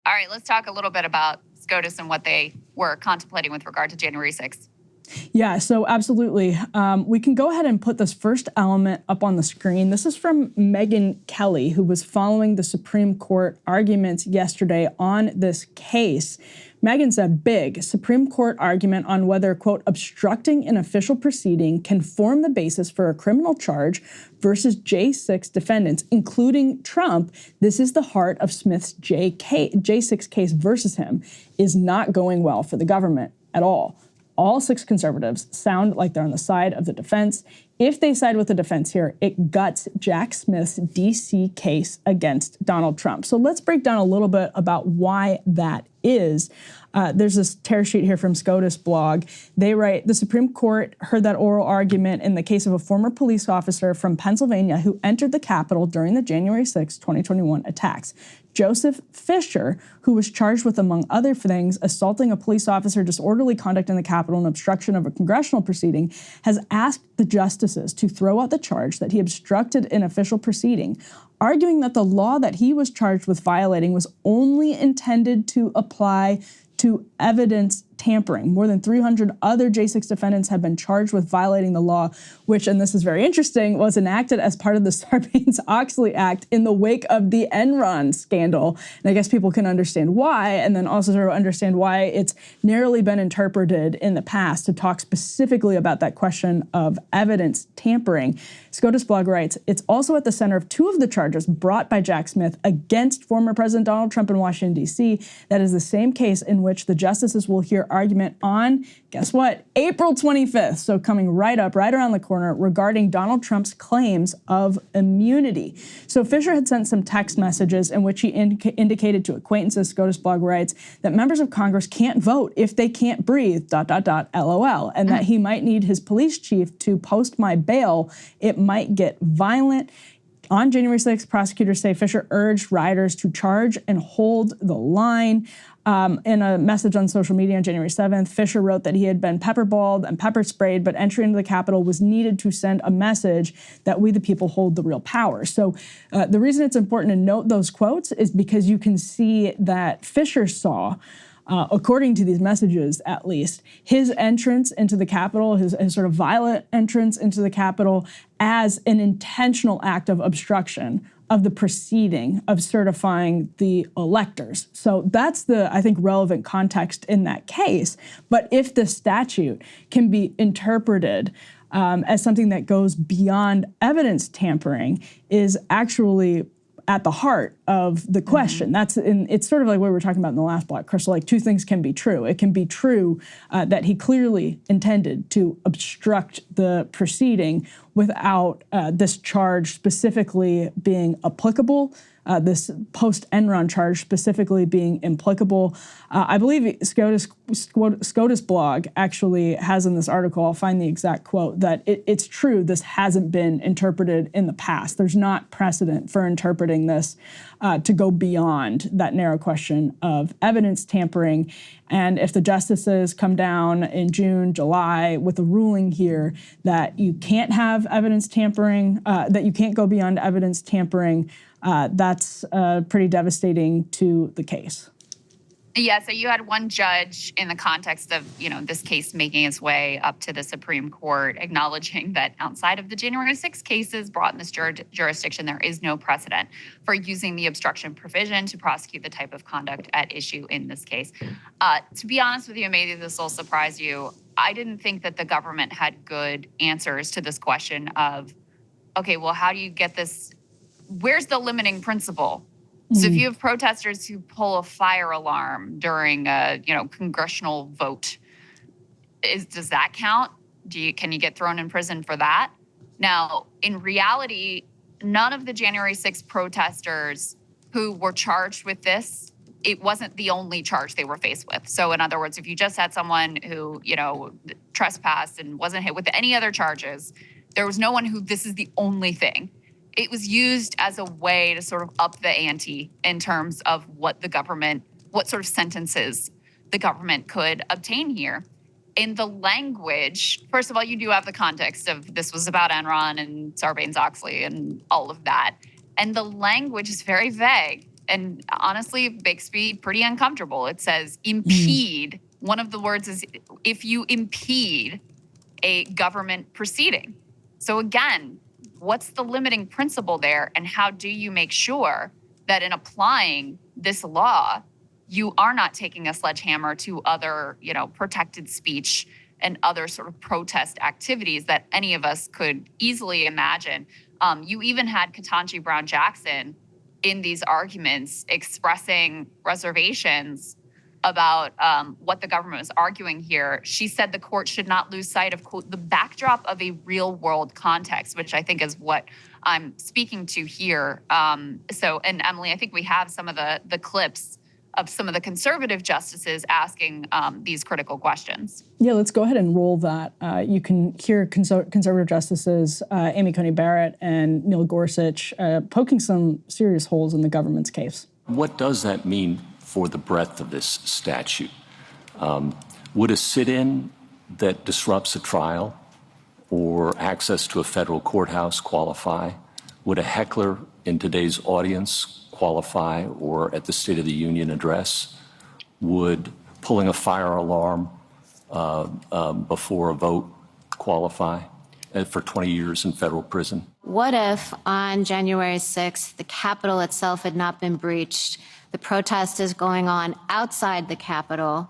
All right, let's talk a little bit about Scotus and what they were contemplating with regard to January 6th. Yeah, so absolutely. We can go ahead and put this first element up on the screen. This is from Megyn Kelly, who was following the Supreme Court arguments yesterday on this case. Megyn said, big Supreme Court argument on whether, quote, obstructing an official proceeding can form the basis for a criminal charge versus J6 defendants, including Trump. This is the heart of Smith's J6 case versus him, is not going well for the government at all. All 6 conservatives sound like they're on the side of the defense. If they side with the defense here, it guts Jack Smith's D.C. case against Donald Trump. So let's break down a little bit about why that is. There's this tear sheet here from Scotus blog. They write, the Supreme Court heard that oral argument in the case of a former police officer from Pennsylvania who entered the Capitol during the January 6, 2021 attacks. Joseph Fisher, who was charged with, among other things, assaulting a police officer, disorderly conduct in the Capitol, and obstruction of a congressional proceeding, has asked the justices to throw out the charge that he obstructed an official proceeding, arguing that the law that he was charged with violating was only intended to apply to evidence tampering. More than 300 other J6 defendants have been charged with violating the law, which, and this is very interesting, was enacted as part of the Sarbanes-Oxley Act in the wake of the Enron scandal. And I guess people can understand why, and then also sort of understand why it's narrowly been interpreted in the past to talk specifically about that question of evidence tampering. Scotus blog writes, it's also at the center of 2 of the charges brought by Jack Smith against former President Donald Trump in Washington, D.C. That is the same case in which the justices will hear argument on, guess what, April 25th, so coming right up, right around the corner, regarding Donald Trump's claims of immunity. So Fisher had sent some text messages in which he indicated to acquaintances, Scotus blog writes, that members of Congress can't vote if they can't breathe, ... LOL, and that he might need his police chief to post my bail. It might get violent. On January 6th, prosecutors say Fisher urged rioters to charge and hold the line. In a message on social media on January 7th, Fisher wrote that he had been pepperballed and pepper sprayed, but entry into the Capitol was needed to send a message that we the people hold the real power. So the reason it's important to note those quotes is because you can see that Fisher saw, according to these messages at least, his entrance into the Capitol, his sort of violent entrance into the Capitol as an intentional act of obstruction of the proceeding of certifying the electors. So that's the, I think, relevant context in that case. But if the statute can be interpreted as something that goes beyond evidence tampering, is actually at the heart of the question. It's sort of like what we were talking about in the last block, Krystal, like 2 things can be true. It can be true that he clearly intended to obstruct the proceeding without this charge specifically being applicable, this post-Enron charge specifically being implicable. I believe Scotus blog actually has in this article, I'll find the exact quote, that it's true this hasn't been interpreted in the past. There's not precedent for interpreting this to go beyond that narrow question of evidence tampering. And if the justices come down in June, July with a ruling here that you can't have evidence tampering, that you can't go beyond evidence tampering, that's pretty devastating to the case. Yeah, so you had one judge in the context of, this case making its way up to the Supreme Court, acknowledging that outside of the January 6 cases brought in this jurisdiction, there is no precedent for using the obstruction provision to prosecute the type of conduct at issue in this case. To be honest with you, maybe this will surprise you, I didn't think that the government had good answers to this question of, okay, well, how do you get this? Where's the limiting principle? So if you have protesters who pull a fire alarm during a congressional vote, does that count? Can you get thrown in prison for that? Now, in reality, none of the January 6 protesters who were charged with this, it wasn't the only charge they were faced with. So in other words, if you just had someone who, trespassed and wasn't hit with any other charges, there was no one who this is the only thing. It was used as a way to sort of up the ante in terms of what sort of sentences the government could obtain here. In the language, first of all, you do have the context of this was about Enron and Sarbanes-Oxley and all of that. And the language is very vague. and honestly, Bixby, pretty uncomfortable. It says impede. One of the words is if you impede a government proceeding. So again, what's the limiting principle there? And how do you make sure that in applying this law, you are not taking a sledgehammer to other, protected speech and other sort of protest activities that any of us could easily imagine? You even had Ketanji Brown Jackson in these arguments expressing reservations about what the government was arguing here. She said the court should not lose sight of, quote, the backdrop of a real world context, which I think is what I'm speaking to here. And Emily, I think we have some of the clips of some of the conservative justices asking these critical questions. Yeah, let's go ahead and roll that. You can hear conservative justices Amy Coney Barrett and Neil Gorsuch poking some serious holes in the government's case. What does that mean for the breadth of this statute? Would a sit-in that disrupts a trial or access to a federal courthouse qualify? Would a heckler in today's audience qualify, or at the State of the Union address? Would pulling a fire alarm before a vote qualify for 20 years in federal prison? What if on January 6th, the Capitol itself had not been breached? The protest is going on outside the Capitol.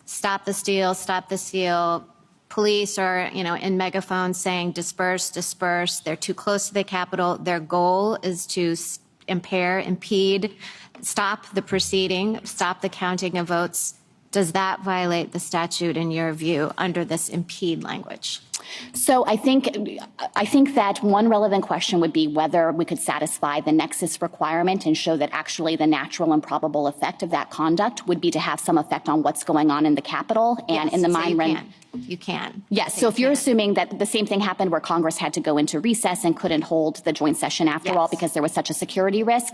Stop the steal, stop the steal. Police are, in megaphones saying disperse, disperse. They're too close to the Capitol. Their goal is to impair, impede, stop the proceeding, stop the counting of votes. Does that violate the statute in your view under this impede language? So I think that one relevant question would be whether we could satisfy the nexus requirement and show that actually the natural and probable effect of that conduct would be to have some effect on what's going on in the Capitol and yes, in the so mind run. You can. Yes. So if you're assuming that the same thing happened where Congress had to go into recess and couldn't hold the joint session after all because there was such a security risk,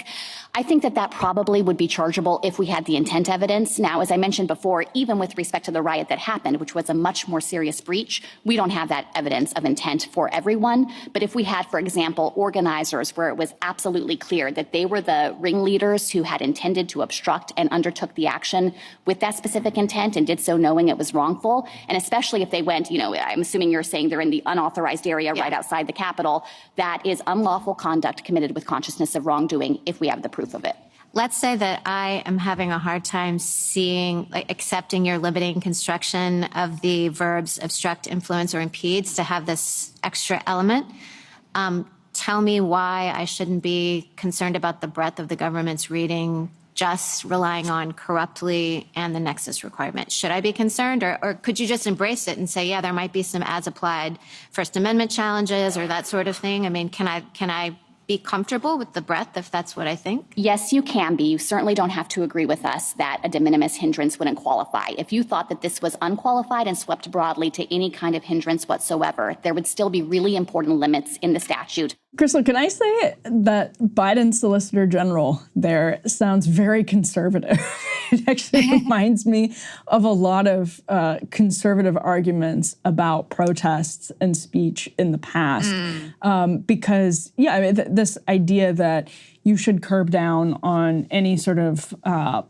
I think that probably would be chargeable if we had the intent evidence. Now, as I mentioned before, even with respect to the riot that happened, which was a much more serious breach, we don't have that evidence of intent for everyone. But if we had, for example, organizers where it was absolutely clear that they were the ringleaders who had intended to obstruct and undertook the action with that specific intent and did so knowing it was wrongful, and especially if they went, I'm assuming you're saying they're in the unauthorized area right outside the Capitol, that is unlawful conduct committed with consciousness of wrongdoing if we have the proof of it. Let's say that I am having a hard time accepting your limiting construction of the verbs obstruct, influence, or impedes to have this extra element. Tell me why I shouldn't be concerned about the breadth of the government's reading, just relying on corruptly and the nexus requirement. Should I be concerned, or could you just embrace it and say, yeah, there might be some as applied First Amendment challenges or that sort of thing? I mean, can I be comfortable with the breadth if that's what I think? Yes, you can be. You certainly don't have to agree with us that a de minimis hindrance wouldn't qualify. If you thought that this was unqualified and swept broadly to any kind of hindrance whatsoever, there would still be really important limits in the statute. Krystal, can I say that Biden's Solicitor General there sounds very conservative? It actually reminds me of a lot of conservative arguments about protests and speech in the past. Because, this idea that you should curb down on any sort of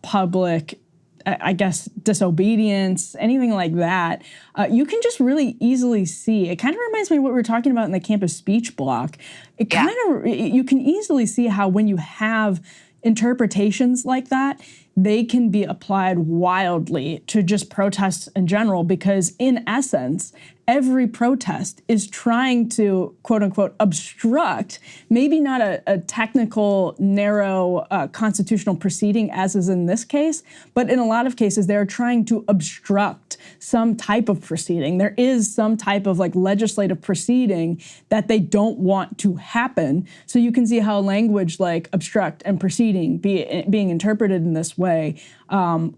public, I guess, disobedience, anything like that, you can just really easily see. It kind of reminds me of what we were talking about in the campus speech block. You can easily see how when you have interpretations like that, they can be applied wildly to just protests in general, because in essence, every protest is trying to, quote unquote, obstruct, maybe not a technical, narrow constitutional proceeding as is in this case, but in a lot of cases, they're trying to obstruct some type of proceeding. There is some type of legislative proceeding that they don't want to happen. So you can see how language like obstruct and proceeding being interpreted in this way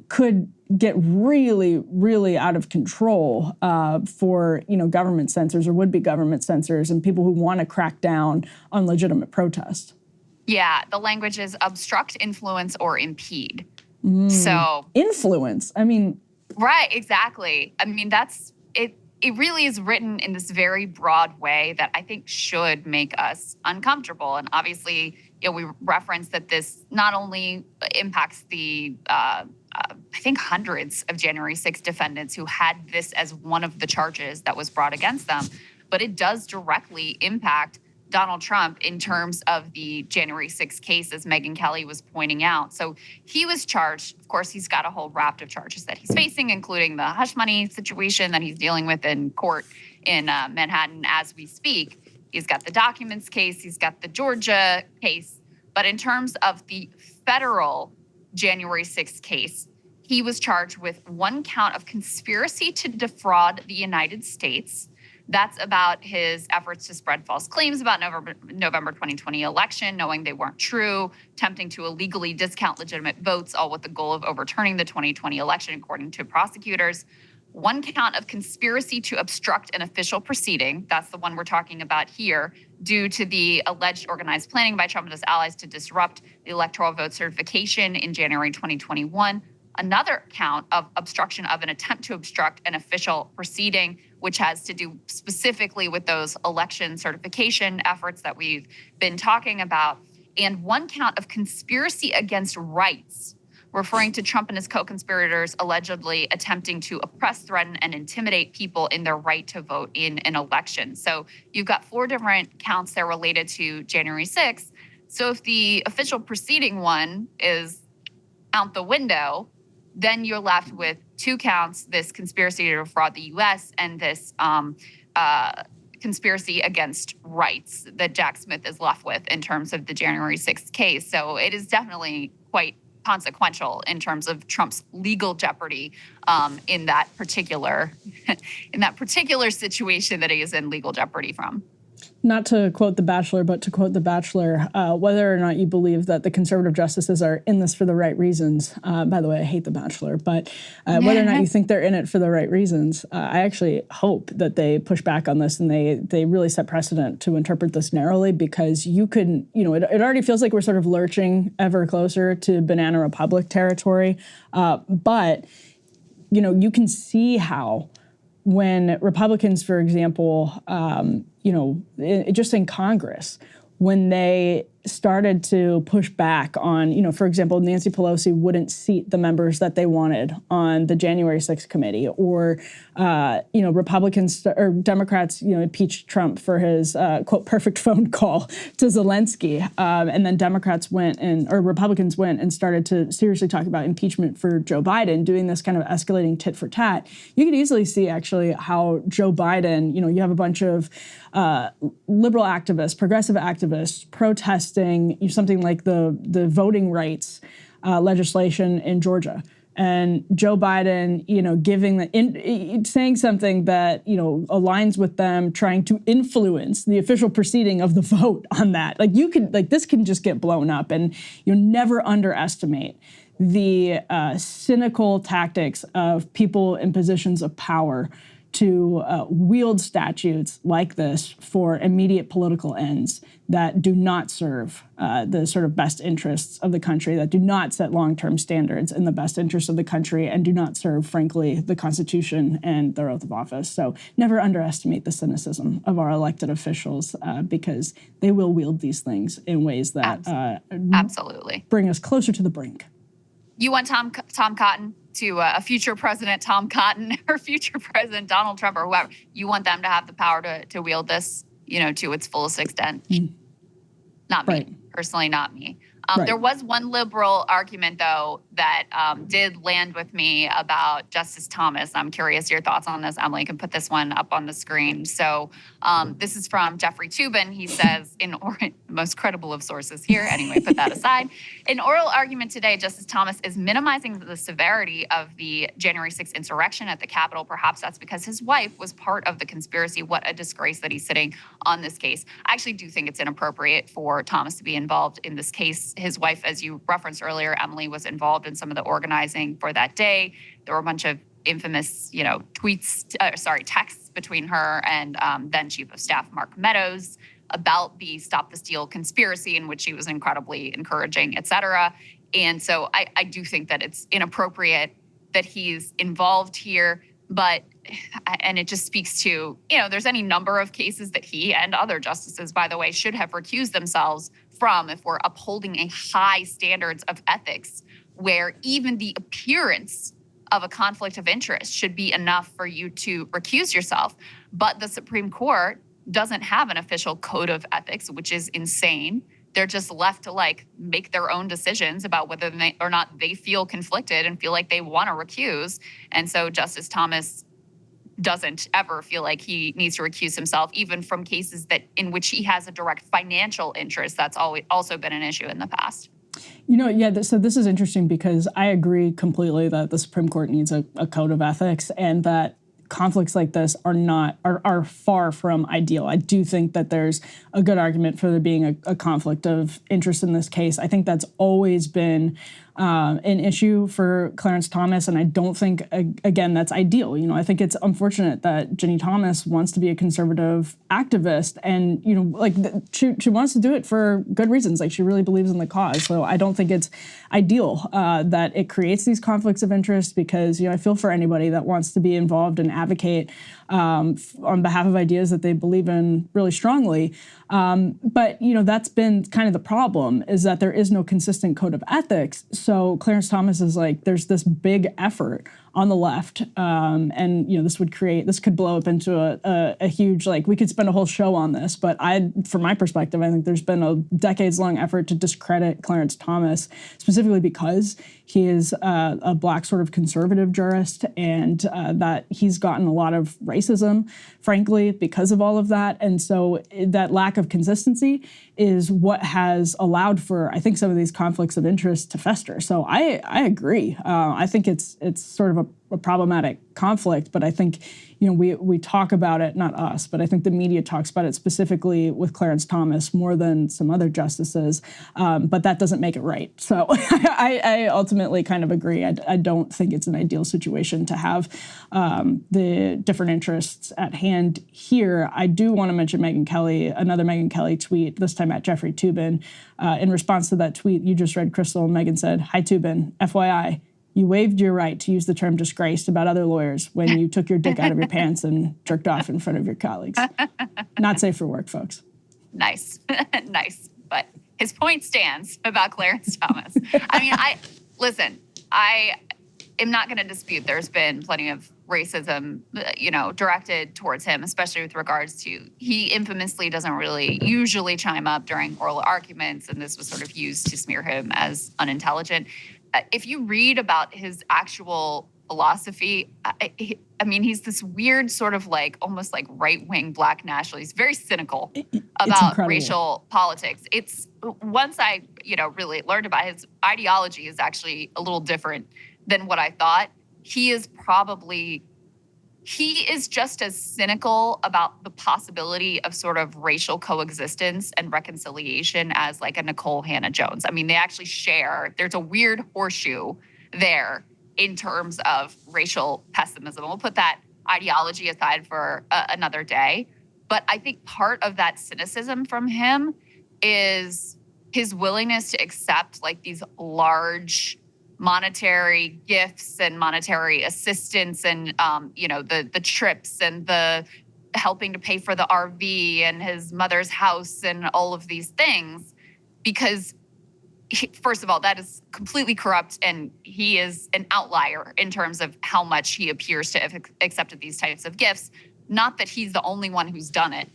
could get really, really out of control for government censors or would-be government censors and people who want to crack down on legitimate protest. Yeah, the language is obstruct, influence, or impede. So influence. Right, exactly. That's it. It really is written in this very broad way that I think should make us uncomfortable. And obviously, we referenced that this not only impacts the, I think, hundreds of January 6 defendants who had this as one of the charges that was brought against them, but it does directly impact Donald Trump in terms of the January 6 case, as Megyn Kelly was pointing out. So he was charged. Of course, he's got a whole raft of charges that he's facing, including the hush money situation that he's dealing with in court in Manhattan as we speak. He's got the documents case. He's got the Georgia case. But in terms of the federal January 6 case, he was charged with one count of conspiracy to defraud the United States. That's about his efforts to spread false claims about November 2020 election, knowing they weren't true, attempting to illegally discount legitimate votes, all with the goal of overturning the 2020 election, according to prosecutors. One count of conspiracy to obstruct an official proceeding. That's the one we're talking about here, due to the alleged organized planning by Trump and his allies to disrupt the electoral vote certification in January 2021. Another count of obstruction of an attempt to obstruct an official proceeding, which has to do specifically with those election certification efforts that we've been talking about. And one count of conspiracy against rights, referring to Trump and his co-conspirators allegedly attempting to oppress, threaten, and intimidate people in their right to vote in an election. So you've got 4 different counts there related to January 6th. So if the official proceeding one is out the window, then you're left with 2 counts, this conspiracy to defraud the U.S. and this conspiracy against rights that Jack Smith is left with in terms of the January 6th case. So it is definitely quite consequential in terms of Trump's legal jeopardy in that particular situation that he is in legal jeopardy from. Not to quote The Bachelor, but to quote The Bachelor, whether or not you believe that the conservative justices are in this for the right reasons. By the way, I hate The Bachelor, but whether or not you think they're in it for the right reasons, I actually hope that they push back on this and they really set precedent to interpret this narrowly, because you could, it already feels like we're sort of lurching ever closer to Banana Republic territory. But, you can see how when Republicans, for example, just in Congress, when they started to push back on, for example, Nancy Pelosi wouldn't seat the members that they wanted on the January 6th committee, or, Republicans or Democrats, impeached Trump for his, quote, perfect phone call to Zelensky. And then Republicans went and started to seriously talk about impeachment for Joe Biden, doing this kind of escalating tit for tat. You could easily see actually how Joe Biden, you have a bunch of liberal activists, progressive activists protesting something like the voting rights legislation in Georgia, and Joe Biden, saying something that aligns with them trying to influence the official proceeding of the vote on that. This can just get blown up, and you never underestimate the cynical tactics of people in positions of power to wield statutes like this for immediate political ends that do not serve the sort of best interests of the country, that do not set long-term standards in the best interests of the country, and do not serve, frankly, the Constitution and their oath of office. So never underestimate the cynicism of our elected officials, because they will wield these things in ways that absolutely bring us closer to the brink. You want Tom Cotton to a future president, Tom Cotton, or future president Donald Trump, or whoever. You want them to have the power to wield this, to its fullest extent. Not me, right. Personally, not me. Right. There was one liberal argument, though, that did land with me about Justice Thomas. I'm curious your thoughts on this. Emily can put this one up on the screen. So this is from Jeffrey Toobin. He says, most credible of sources here. Anyway, put that aside. In oral argument today, Justice Thomas is minimizing the severity of the January 6th insurrection at the Capitol. Perhaps that's because his wife was part of the conspiracy. What a disgrace that he's sitting on this case. I actually do think it's inappropriate for Thomas to be involved in this case. His wife, as you referenced earlier, Emily, was involved in some of the organizing for that day. There were a bunch of infamous, texts between her and then Chief of Staff Mark Meadows about the Stop the Steal conspiracy, in which she was incredibly encouraging, et cetera. And so I do think that it's inappropriate that he's involved here. And it just speaks to, there's any number of cases that he and other justices, by the way, should have recused themselves from if we're upholding a high standards of ethics where even the appearance of a conflict of interest should be enough for you to recuse yourself. But the Supreme Court doesn't have an official code of ethics, which is insane. They're just left to like make their own decisions about whether they or not they feel conflicted and feel like they want to recuse. And so Justice Thomas doesn't ever feel like he needs to recuse himself, even from cases that in which he has a direct financial interest. That's always also been an issue in the past. You know, yeah, so this is interesting because I agree completely that the Supreme Court needs a code of ethics and that conflicts like this are far from ideal. I do think that there's a good argument for there being a conflict of interest in this case. I think that's always been an issue for Clarence Thomas, and I don't think, again, that's ideal. You know, I think it's unfortunate that Ginny Thomas wants to be a conservative activist, and, you know, like she wants to do it for good reasons. Like, she really believes in the cause. So I don't think it's ideal that it creates these conflicts of interest because, you know, I feel for anybody that wants to be involved and advocate on behalf of ideas that they believe in really strongly. But, you know, that's been kind of the problem, is that there is no consistent code of ethics. So Clarence Thomas is like, there's this big effort on the left, and, you know, this could blow up into a huge, like, we could spend a whole show on this, but from my perspective, I think there's been a decades-long effort to discredit Clarence Thomas, specifically because he is a Black sort of conservative jurist, and that he's gotten a lot of racism, frankly, because of all of that. And so that lack of consistency is what has allowed for, I think, some of these conflicts of interest to fester. So I agree. I think it's sort of a problematic conflict, but I think, you know, we talk about it, not us, but I think the media talks about it specifically with Clarence Thomas more than some other justices, but that doesn't make it right. So I ultimately kind of agree. I don't think it's an ideal situation to have the different interests at hand here. I do want to mention another Megyn Kelly tweet, this time at Jeffrey Toobin. In response to that tweet you just read, Krystal, Megyn said, "Hi Toobin, FYI, you waived your right to use the term disgraced about other lawyers when you took your dick out of your pants and jerked off in front of your colleagues. Not safe for work, folks." Nice. Nice. But his point stands about Clarence Thomas. I mean, I am not going to dispute there's been plenty of racism, you know, directed towards him, especially with regards to, he infamously doesn't really usually chime up during oral arguments, and this was sort of used to smear him as unintelligent. If you read about his actual philosophy, I mean, he's this weird sort of like almost like right-wing Black nationalist. He's very cynical about racial politics. It's once I, you know, really learned about his ideology is actually a little different than what I thought. He is just as cynical about the possibility of sort of racial coexistence and reconciliation as like a Nicole Hannah-Jones. I mean, they actually there's a weird horseshoe there in terms of racial pessimism. We'll put that ideology aside for another day. But I think part of that cynicism from him is his willingness to accept like these large monetary gifts and monetary assistance and, you know, the trips and the helping to pay for the RV and his mother's house and all of these things, because first of all, that is completely corrupt, and he is an outlier in terms of how much he appears to have accepted these types of gifts. Not that he's the only one who's done it,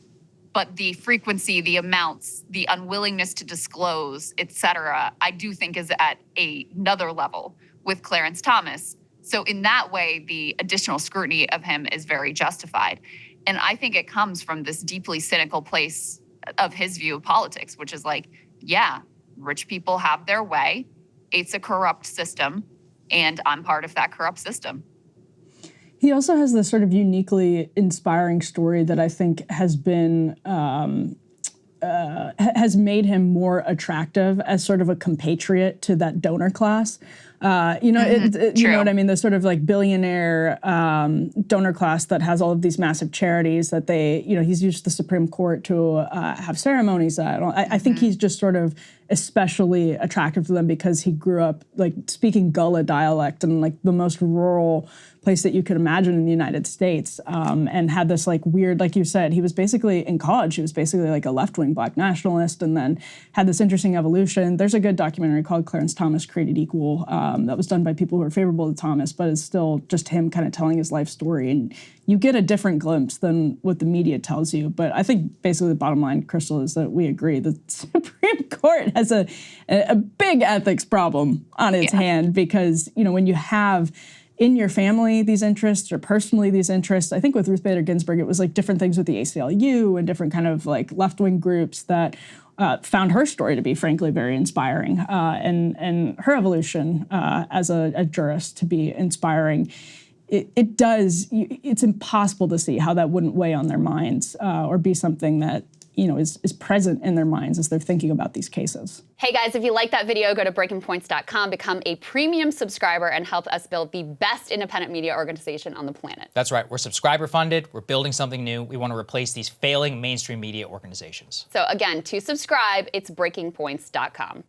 but the frequency, the amounts, the unwillingness to disclose, et cetera, I do think is at another level with Clarence Thomas. So in that way, the additional scrutiny of him is very justified. And I think it comes from this deeply cynical place of his view of politics, which is like, yeah, rich people have their way. It's a corrupt system, and I'm part of that corrupt system. He also has this sort of uniquely inspiring story that I think has been has made him more attractive as sort of a compatriot to that donor class. You know, you know what I mean? The sort of like billionaire donor class that has all of these massive charities that they, you know, he's used the Supreme Court to have ceremonies at. I think he's just sort of especially attractive to them because he grew up like speaking Gullah dialect in like the most rural place that you could imagine in the United States, and had this like weird, like you said, he was basically in college, he was basically like a left-wing Black nationalist, and then had this interesting evolution. There's a good documentary called Clarence Thomas Created Equal that was done by people who are favorable to Thomas, but it's still just him kind of telling his life story, and you get a different glimpse than what the media tells you. But I think basically the bottom line, Krystal, is that we agree the Supreme Court has a big ethics problem on its hand, because, you know, when you have in your family these interests or personally these interests, I think with Ruth Bader Ginsburg, it was like different things with the ACLU and different kind of like left-wing groups that found her story to be frankly very inspiring, and her evolution as a jurist to be inspiring. It's impossible to see how that wouldn't weigh on their minds or be something that, you know, is present in their minds as they're thinking about these cases. Hey guys, if you like that video, go to breakingpoints.com, become a premium subscriber, and help us build the best independent media organization on the planet. That's right. We're subscriber funded. We're building something new. We want to replace these failing mainstream media organizations. So again, to subscribe, it's breakingpoints.com.